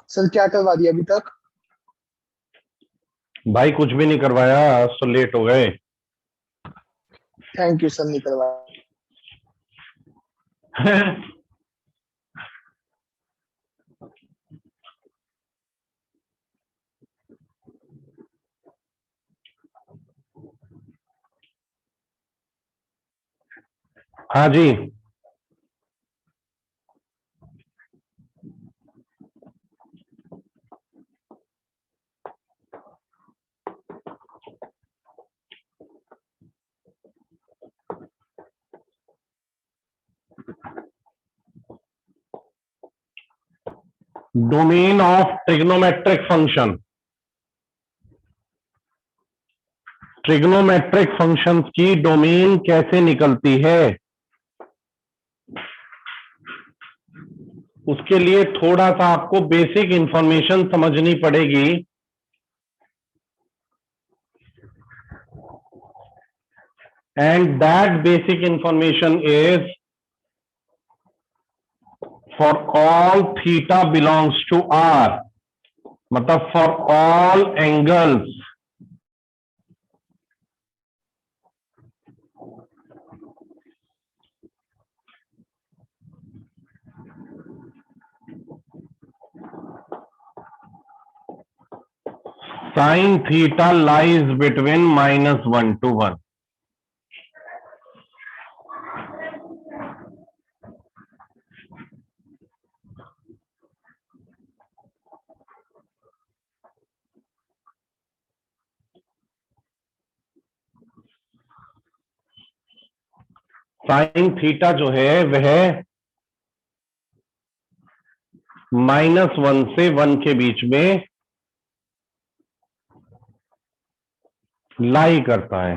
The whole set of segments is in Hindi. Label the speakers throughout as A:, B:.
A: सर क्या करवा दिया अभी तक?
B: भाई कुछ भी नहीं करवाया, आज तो लेट हो गए।
A: थैंक यू सर, नहीं करवाया।
B: हाँ जी। Domain of trigonometric function. Trigonometric functions की डोमेन कैसे निकलती है, उसके लिए थोड़ा सा आपको बेसिक इंफॉर्मेशन समझनी पड़ेगी। And that basic information is for all theta belongs to R, मतलब for all angles sine theta lies between -1 to 1। Sine theta जो है वह -1 से 1 के बीच में लाई करता है।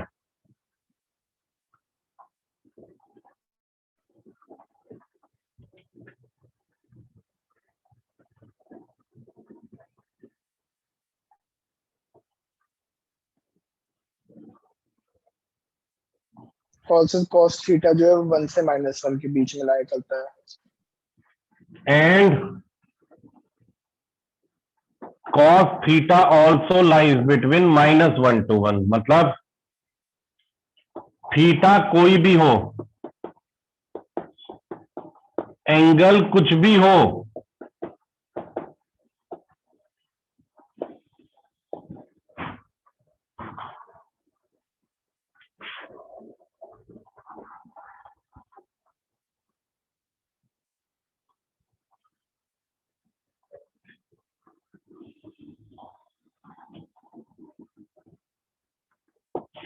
A: और सर cos थीटा जो है 1 से -1 के बीच में लाया करता है।
B: And cos theta also lies between -1 to 1, मतलब थीटा कोई भी हो, एंगल कुछ भी हो,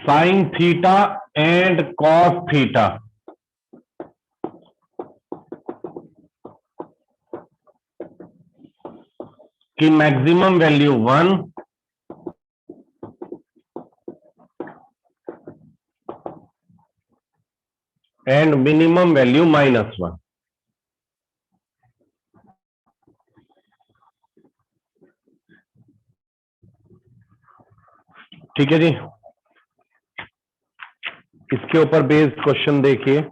B: sine theta and cos theta की maximum value 1 and minimum value -1। ठीक है जी, इसके ऊपर बेस्ड क्वेश्चन देखिए।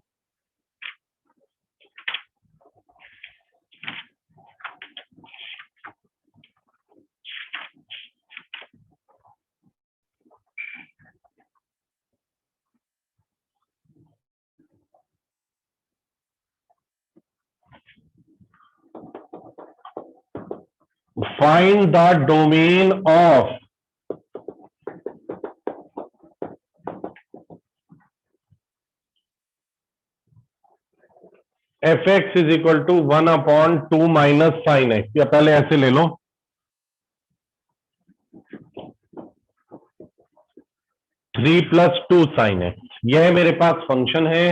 B: Find the domain of fx is equal to 1/2 minus sin x, या पहले ऐसे ले लो, 3 + 2 sin x। यह मेरे पास फंक्शन है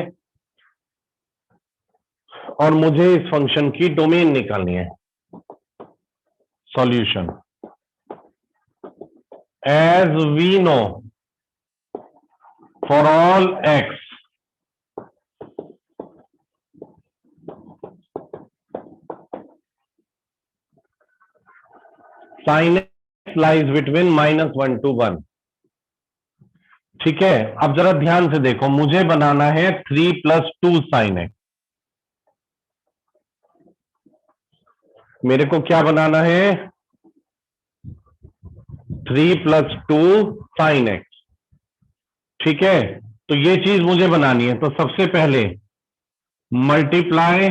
B: और मुझे इस फंक्शन की डोमेन निकालनी है। Solution, as we know, for all x sin x lies between -1 to 1। ठीक है, अब जरा ध्यान से देखो, मुझे बनाना है 3 + 2 sin x। मेरे को क्या बनाना है? 3+2 sin x। ठीक है, तो ये चीज मुझे बनानी है। तो सबसे पहले मल्टीप्लाई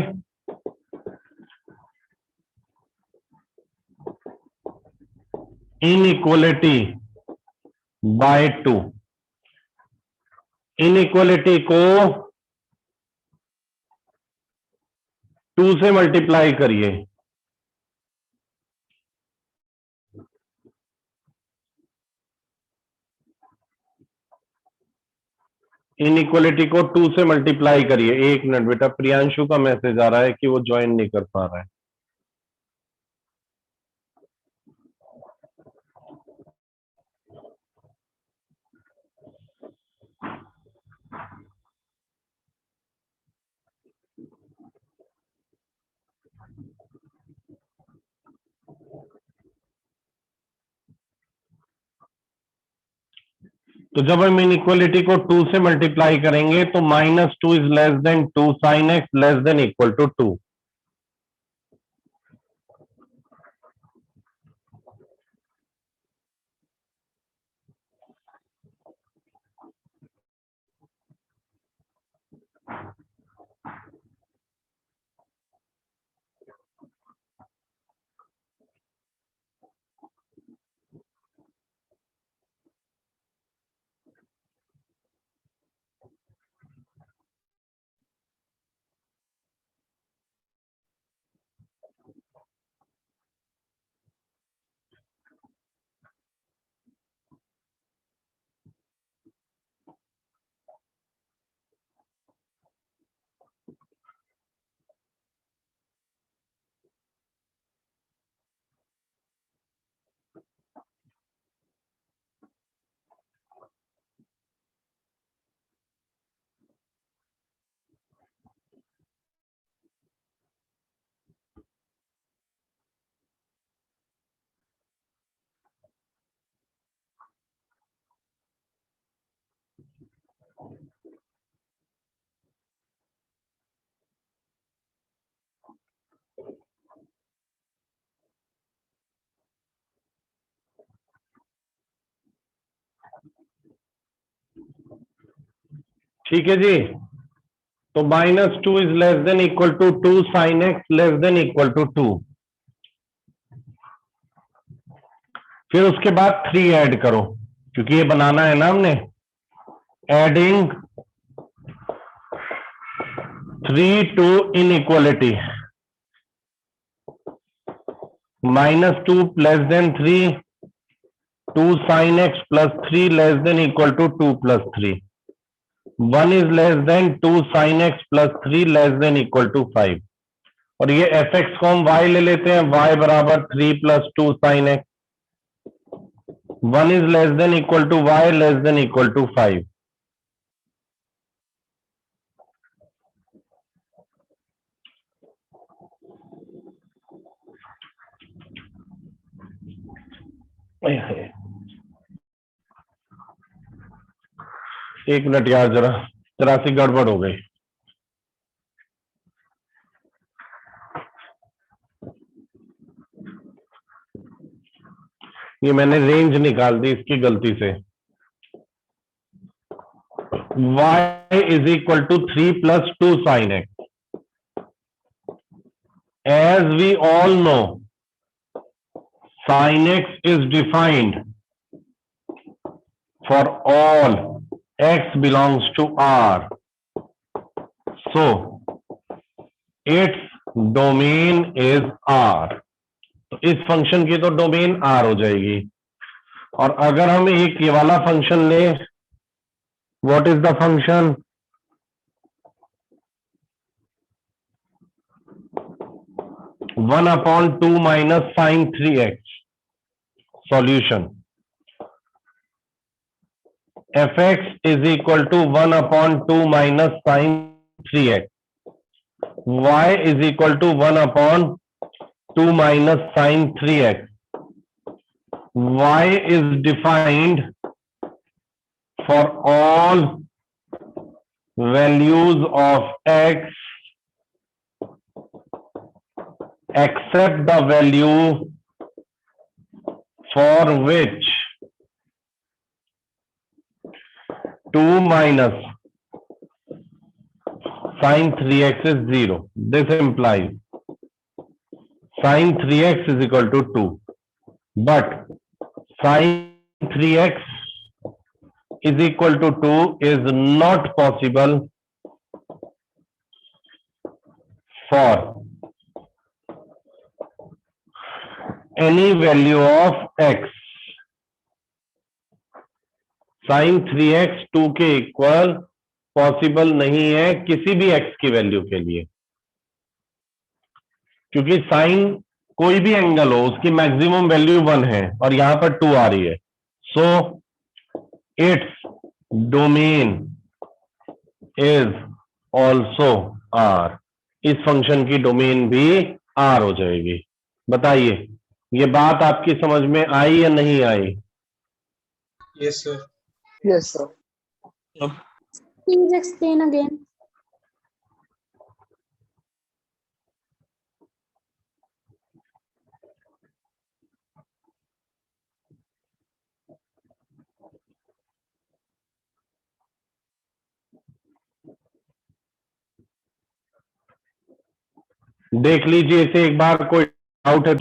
B: इनइक्वलिटी बाय 2। इनइक्वलिटी को 2 से मल्टीप्लाई करिए। इनइक्वलिटी को 2 से मल्टीप्लाई करिए। एक मिनट बेटा, प्रियांशु का मैसेज आ रहा है कि वो ज्वाइन नहीं कर पा रहा है। तो जब हम इनइक्वलिटी को 2 से मल्टीप्लाई करेंगे तो -2 is less than 2 sin x less than equal to 2। ठीक है जी। तो -2 is less than equal to 2 sin x less than equal to 2। फिर उसके बाद 3 ऐड करो, क्योंकि ये बनाना है ना हमने। Adding 3 to inequality, -2 less than 3, 2 sin x plus 3 less than equal to 2 plus 3। 1 is less than 2 sin x plus 3 less than equal to 5। और ये fx को हम y ले लेते हैं, y बराबर 3 plus 2 sin x। 1 is less than equal to y less than equal to 5। एक मिनट यार, जरा सी गड़बड़ हो गई। ये मैंने रेंज निकाल दी इसकी गलती से। y is equal to 3 plus 2 sin x। As we all know, sin x is defined for all x belongs to R. So its domain is R. तो इस फंक्शन की तो डोमेन R हो जाएगी। और अगर हम एक ये वाला फंक्शन ले, what is the function? One upon 2 minus sine 3x। Solution fx is equal to 1 upon 2 minus sine 3x। y is equal to 1 upon 2 minus sin 3x. Y is defined for all values of x except the value for which 2 minus sin 3x is 0. This implies sin 3x is equal to 2. But sin 3x is equal to 2 is not possible for any value of x. sin 3x 2 के इक्वल पॉसिबल नहीं है किसी भी x की वैल्यू के लिए, क्योंकि साइन कोई भी एंगल हो उसकी मैक्सिमम वैल्यू 1 है और यहां पर 2 आ रही है. So it's domain is also R. इस फंक्शन की डोमेन भी आर हो जाएगी. बताइए ये बात आपकी समझ में आई या नहीं आई?
C: Yes, sir.
A: Yes, sir.
D: Please explain again.
B: देख लीजिए इसे एक बार. कोई डाउट है?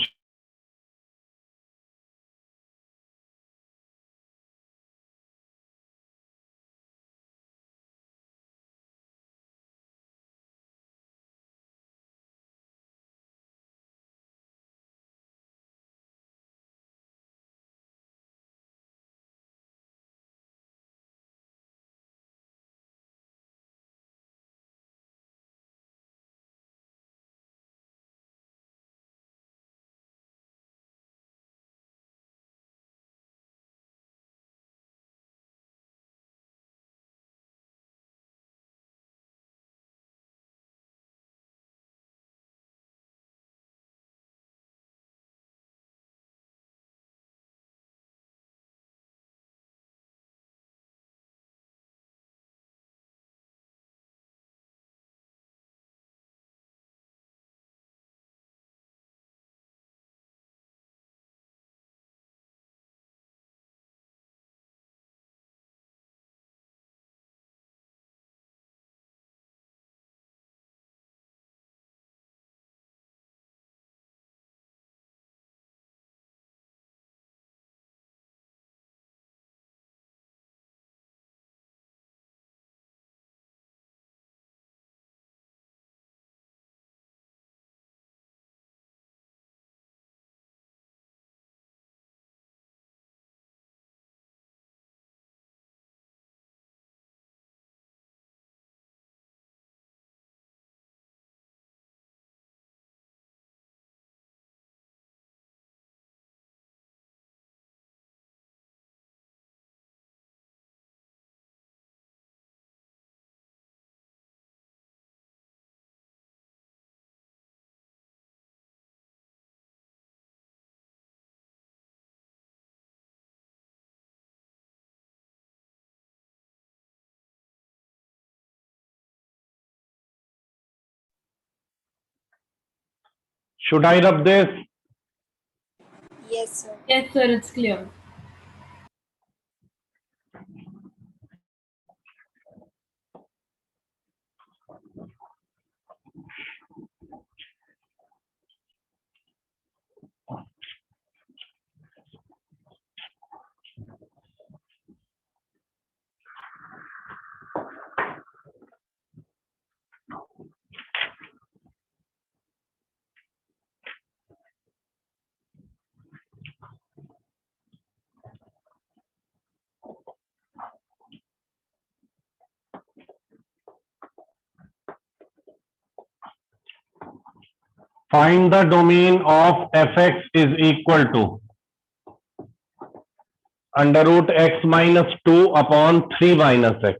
B: Should I rub this?
E: Yes, sir.
F: Yes, sir, it's clear.
B: Find the domain of fx is equal to under root x minus 2 upon 3 minus x.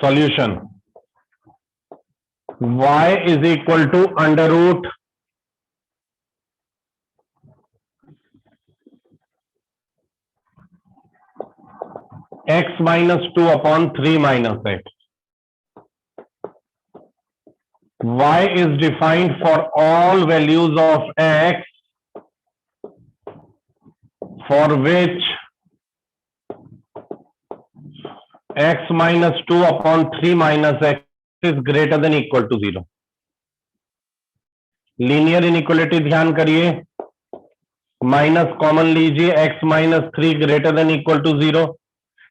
B: Solution. Y is equal to under root x minus 2 upon 3 minus x. Y is defined for all values of x for which x minus 2 upon 3 minus x is greater than equal to 0. Linear inequality ध्यान करिए, माइनस कॉमन लीजिए, x minus 3 greater than equal to 0.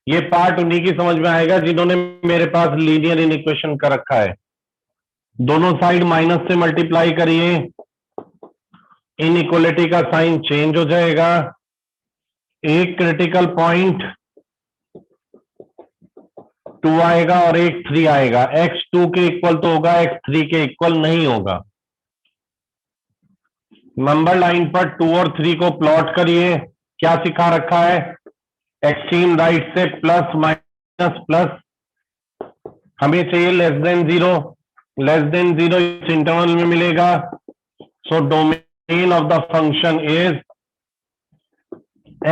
B: ये पार्ट उन्हीं की समझ में आएगा जिन्होंने मेरे पास लीनियर इनइक्वेशन कर रखा है. दोनों साइड माइनस से मल्टीप्लाई करिए, इनइक्वलिटी का साइन चेंज हो जाएगा. एक क्रिटिकल पॉइंट 2 आएगा और एक 3 आएगा. x 2 के इक्वल तो होगा, x 3 के इक्वल नहीं होगा. नंबर लाइन पर 2 और 3 को प्लॉट करिए. क्या सिखा रखा है? एक्सट्रीम राइट से प्लस माइनस प्लस. हमें चाहिए लेस देन 0. लेस देन 0 इस इंटरवल में मिलेगा. So domain of the function is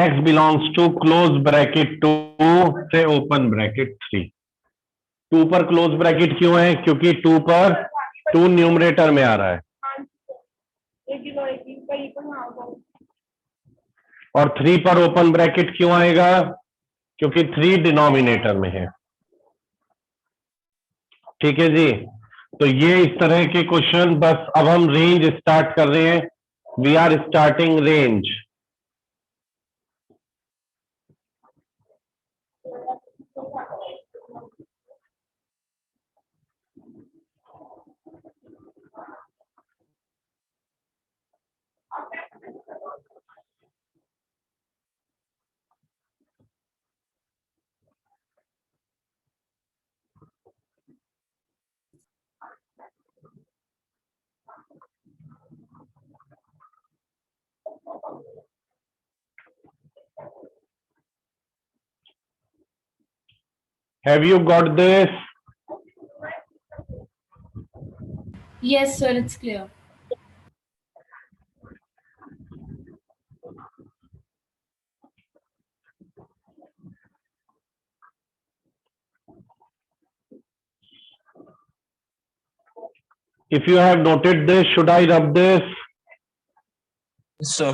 B: x belongs to close bracket 2 से ओपन ब्रैकेट 3. 2 पर क्लोज ब्रैकेट क्यों है? क्योंकि 2 पर 2 न्यूमरेटर में आ रहा है और 3 पर ओपन ब्रैकेट क्यों आएगा? क्योंकि 3 डिनोमिनेटर में है. ठीक है जी. तो ये इस तरह के क्वेश्चन. बस अब हम रेंज स्टार्ट कर रहे हैं. We are starting range. Have you got this?
D: Yes, sir, it's clear.
B: If you have noted this, should I rub this?
C: Sir.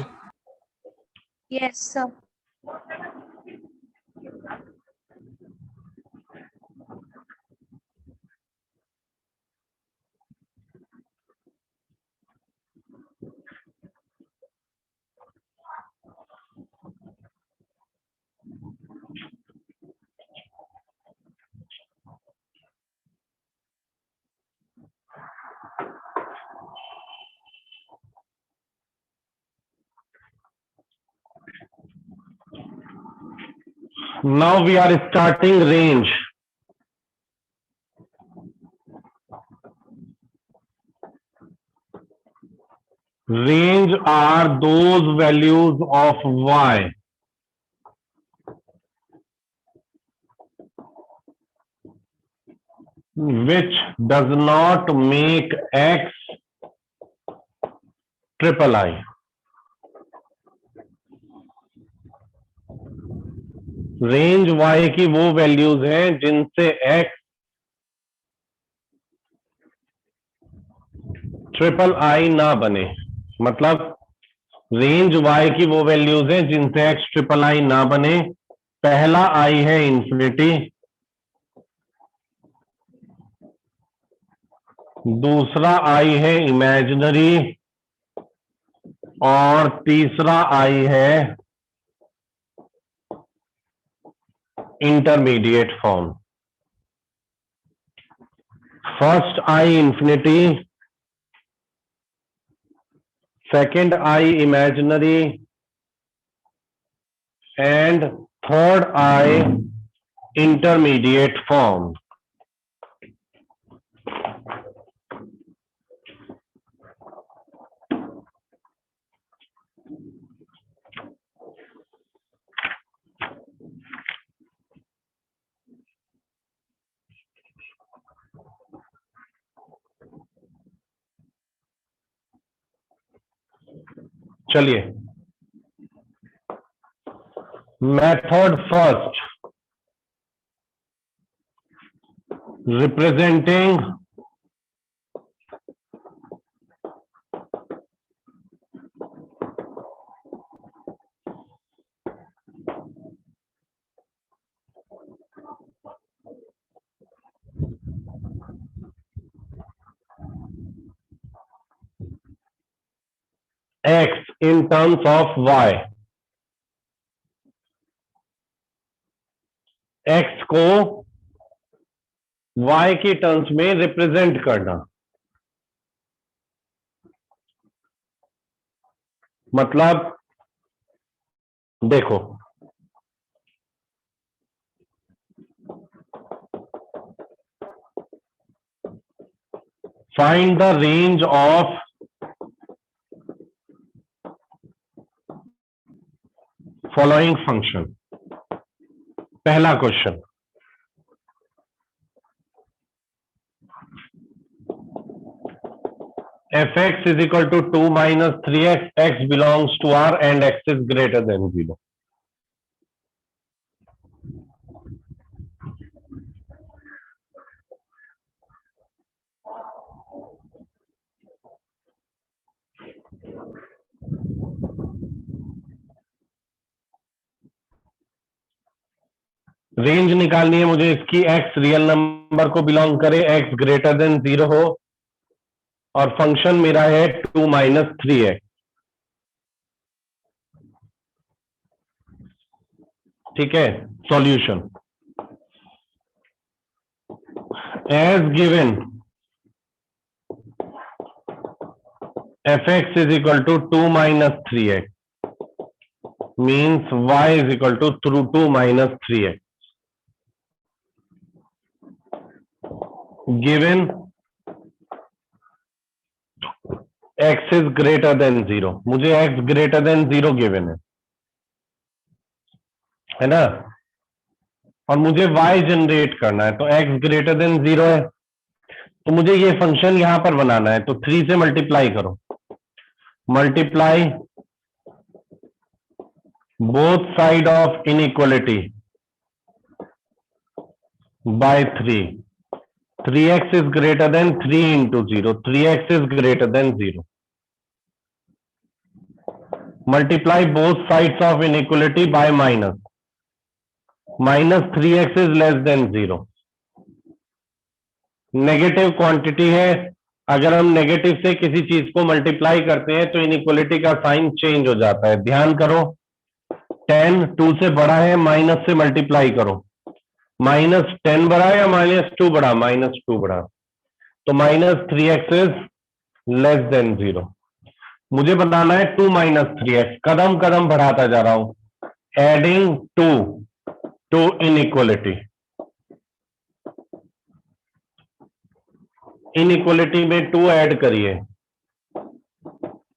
E: Yes, sir.
B: Now we are starting range. Range are those values of y which does not make x triple I. Range y की वो वैल्यूज हैं जिनसे x ट्रिपल आई ना बने. मतलब रेंज y की वो वैल्यूज हैं जिनसे x ट्रिपल आई ना बने. पहला i है इंफिनिटी, दूसरा i है इमेजिनरी और तीसरा i है intermediate form. First i infinity, second I imaginary and third I intermediate form. चलिए, method first, representing x in terms of y, x को y की टर्म्स में रिप्रेजेंट करना, मतलब देखो find the range of following function. पहला question, fx is equal to 2 minus 3x, x belongs to R and x is greater than 0. Range निकालनी है मुझे इसकी, x रियल नंबर को बिलोंग करे, x ग्रेटर देन 0 हो, और फंक्शन मेरा है 2 माइनस 3x। ठीक है, solution as given fx is equal to 2 minus 3x means y is equal to 2 minus 3x, given x is greater than 0, मुझे x greater than 0 गिवन है ना, और मुझे y जनरेट करना है, तो x ग्रेटर देन 0 है, तो मुझे ये फंक्शन यहां पर बनाना है, तो 3 से मल्टीप्लाई करो, multiply both side of inequality by 3, 3x is greater than 3 into 0, 3x is greater than 0. Multiply both sides of inequality by minus, minus 3x is less than 0. Negative quantity है, अगर हम नेगेटिव से किसी चीज को मल्टीप्लाई करते हैं तो इनइक्वालिटी का साइन चेंज हो जाता है, ध्यान करो। 10 2 से बड़ा है, माइनस से मल्टीप्लाई करो, माइनस 10 बड़ा या माइनस 2 बड़ा, माइनस 2 बड़ा, तो minus 3x is less then 0। मुझे बताना है 2 माइनस 3x, कदम कदम बढ़ाता जा रहा हूं, एडिंग 2 टू इनइक्वालिटी, इनइक्वालिटी में 2 ऐड करिए,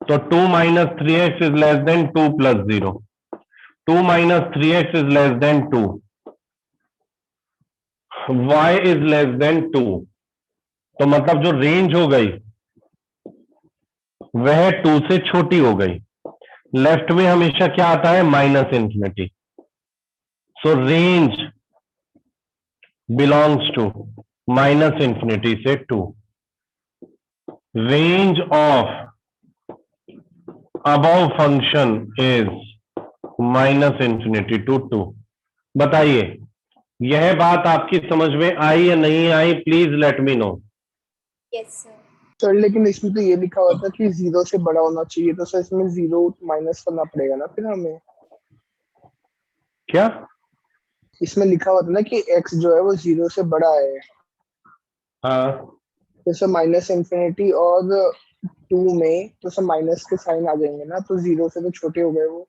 B: तो 2 minus 3x is less than 2 plus 0, 2 minus 3x is less than 2, y is less than 2, तो मतलब जो रेंज हो गई वह 2 से छोटी हो गई। लेफ्ट में हमेशा क्या आता है, minus infinity, so range belongs to minus infinity से 2, range of above function is minus infinity to 2। बताइए यह बात आपकी समझ में आई या नहीं आई, please let me know.
E: Yes, sir.
A: Sir लेकिन इसमें तो ये लिखा हुआ था कि 0 से बड़ा होना चाहिए, तो सर इसमें 0 माइनस करना पड़ेगा ना फिर हमें।
B: क्या
A: इसमें लिखा हुआ था ना कि x जो है वो 0 से बड़ा है,
B: हाँ,
A: तो सर माइनस इंफिनिटी और 2 में तो सर माइनस के साइन आ जाएंगे ना, तो 0 से तो छोटे हो गए वो।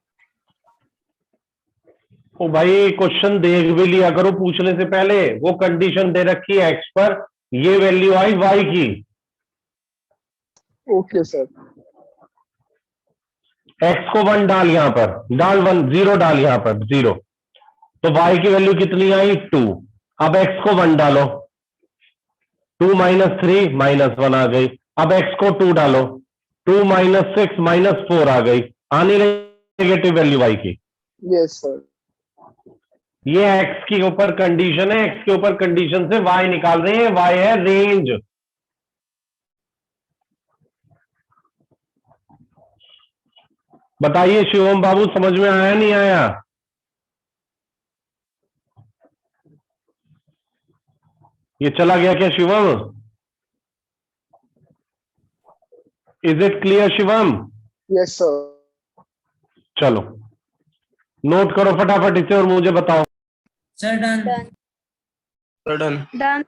B: ओ भाई क्वेश्चन देख भी लिया करो पूछने से पहले, वो कंडीशन दे रखी है x पर, ये वैल्यू आई y की,
A: ओके सर।
B: x को 1 डाल, यहां पर डाल 1, 0 डाल यहां पर 0, तो y की वैल्यू कितनी आई 2, अब x को 1 डालो, 2 माइनस 3 माइनस 1 आ गई, अब x को 2 डालो, 2 माइनस 6 माइनस 4 आ गई, आने लगी नेगेटिव वैल्यू y की।
A: Yes sir.
B: ये x के ऊपर कंडीशन है, x के ऊपर कंडीशन से y निकाल रहे हैं, y है रेंज। बताइए शिवम बाबू समझ में आया नहीं आया? ये चला गया क्या Shivam? Is it clear Shivam?
A: Yes sir.
B: चलो नोट करो फटाफट इसे और मुझे बताओ।
F: Sir, done.
E: Done.
C: Done.
E: Done.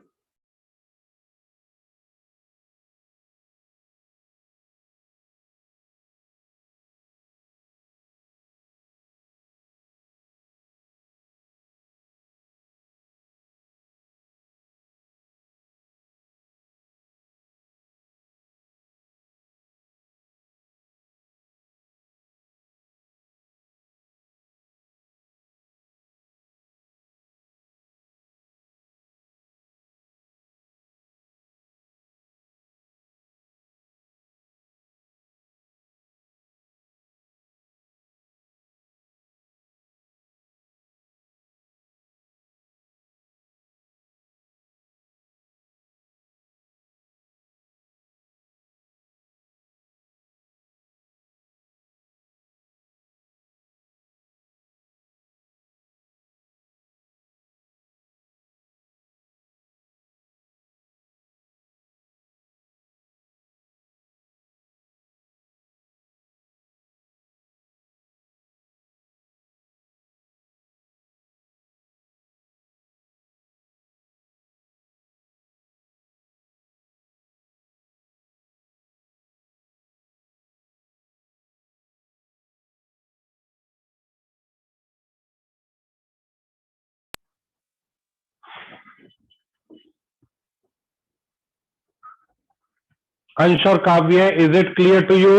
B: Ansh और Kavya, is it clear to you?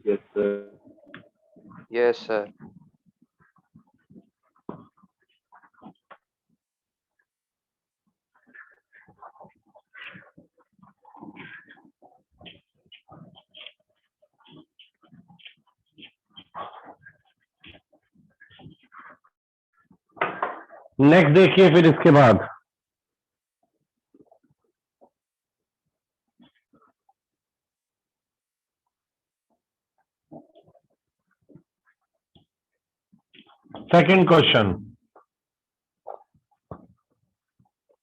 G: Yes, sir.
H: Yes, sir.
B: Next देखिए फिर इसके बाद second question,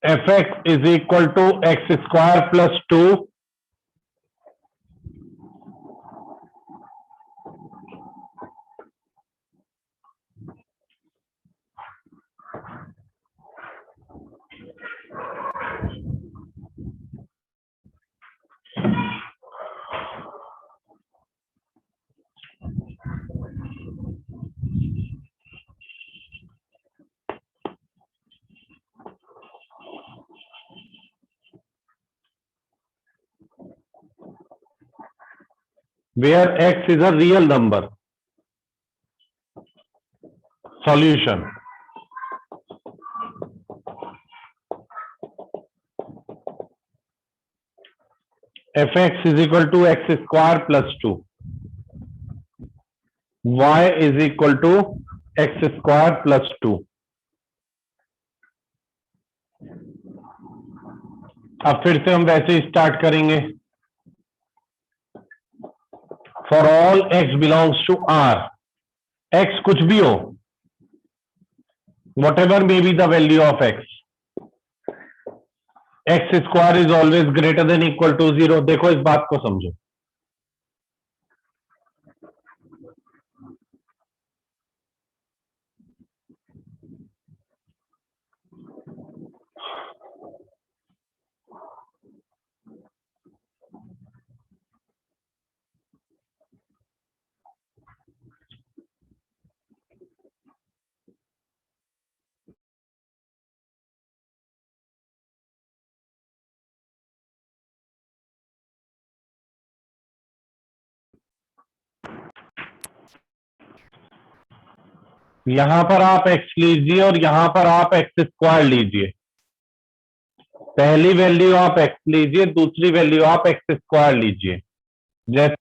B: F X is equal to X square plus 2 where x is a real number. Solution. Fx is equal to x square plus 2. Y is equal to x square plus 2. अब फिर से हम वैसे ही स्टार्ट करेंगे। For all x belongs to R, x कुछ भी हो, whatever may be the value of x, X square is always greater than equal to 0। देखो इस बात को समझो। यहां पर आप x लीजिए और यहां पर आप एक्स स्क्वायर लीजिए। पहली वैल्यू आप x लीजिए, दूसरी वैल्यू आप एक्स स्क्वायर लीजिए। जैसे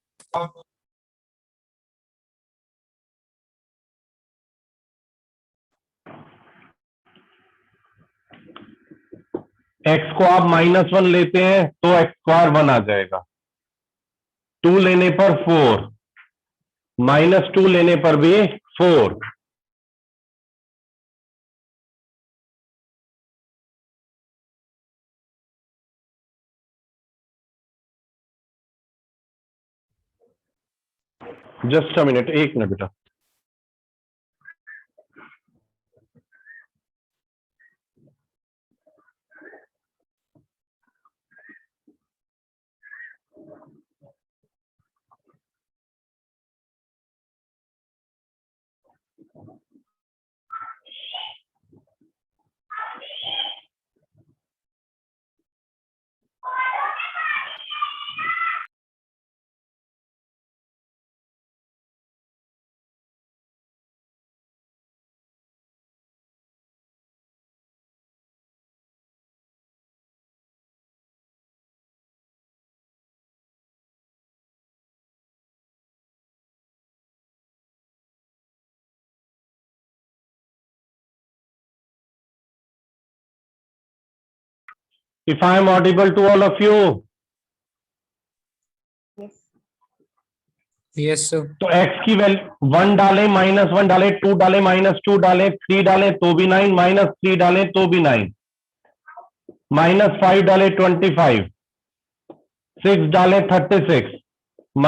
B: x को आप -1 लेते हैं तो एक्स स्क्वायर 1 आ जाएगा, 2 लेने पर 4, -2 लेने पर भी 4। जस्ट अ मिनट, एक मिनट बेटा। If I am audible to all of you,
E: Yes.
C: Yes, sir.
B: तो x की वैल्यू 1 डाले, -1 डाले, 2 डाले, -2 डाले, 3 डाले तो भी 9, -3 डाले तो भी 9, -5 डाले 25, 6 डाले 36,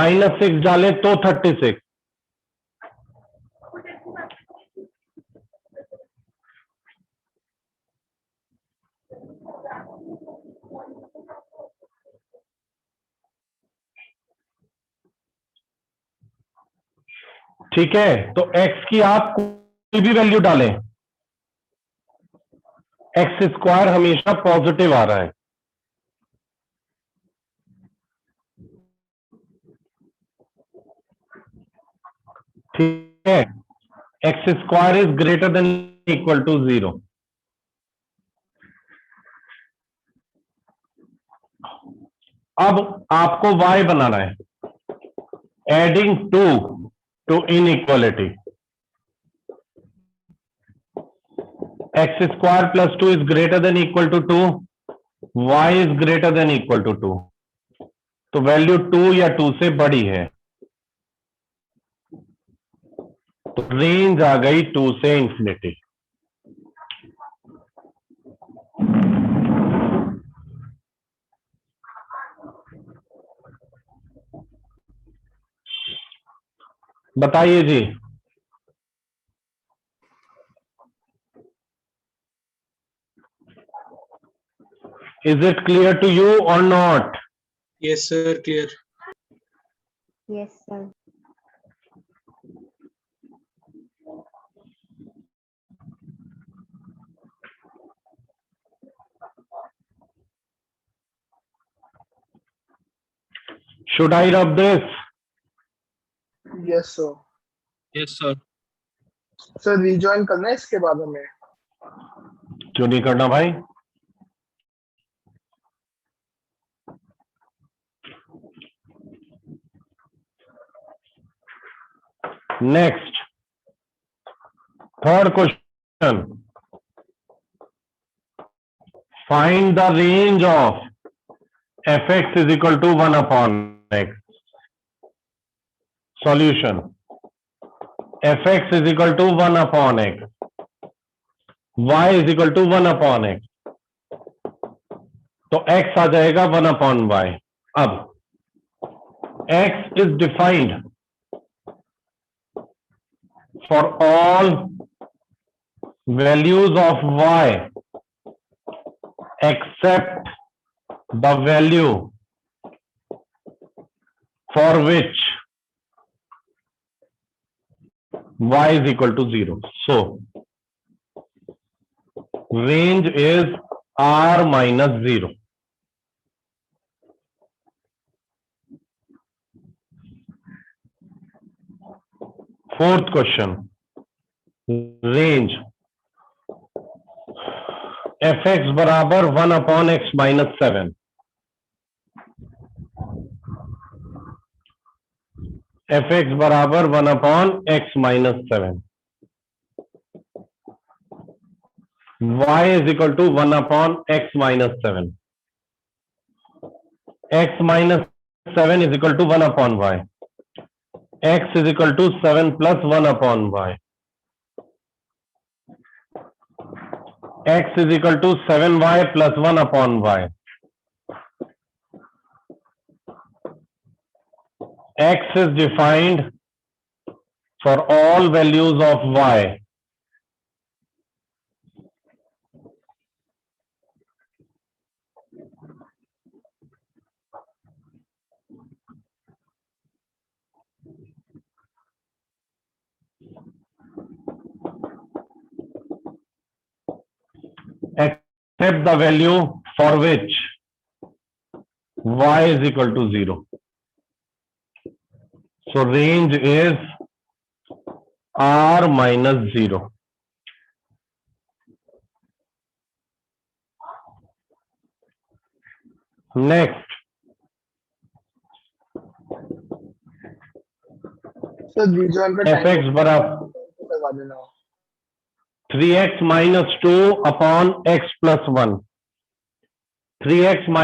B: -6 डाले तो 36। ठीक है, तो x की आप कोई भी वैल्यू डालें, एक्स स्क्वायर हमेशा पॉजिटिव आ रहा है। ठीक है, X square is greater than equal to 0। अब आपको y बनाना है, adding 2 to inequality. X square plus 2 is greater than equal to 2, y is greater than equal to 2, तो वैल्यू 2 या 2 से बड़ी है, तो रेंज आ गई 2 से इंफिनिटी। बताइए जी, is it clear to you और not?
C: Yes, sir. Clear.
E: Yes, sir.
B: Should I rub this?
A: Yes sir.
C: Yes, sir.
A: Sir rejoin करना है इसके बाद हमें?
B: क्यों नहीं करना भाई? Next, third question, find the range of fx is equal to 1 upon x। Solution, fx is equal to 1 upon x, y is equal to 1 upon x, तो x आ जाएगा 1 अपॉन y। अब x is defined for all values of y except the value for which y is equal to 0. So range is r minus 0. Fourth question, range fx बराबर 1 अपॉन x माइनस 7, fx बराबर 1 upon x minus 7, y is equal to 1 upon x minus 7, x minus 7 is equal to 1 upon y, x is equal to 7 plus 1 upon y, x is equal to 7y plus 1 upon y, x is defined for all values of y. Except the value for which y is equal to 0. So range is r minus 0. Next,
A: sir rejoin का
B: fx बराबर
A: लगा देना
B: 3x minus 2 upon x plus 1. 3x minus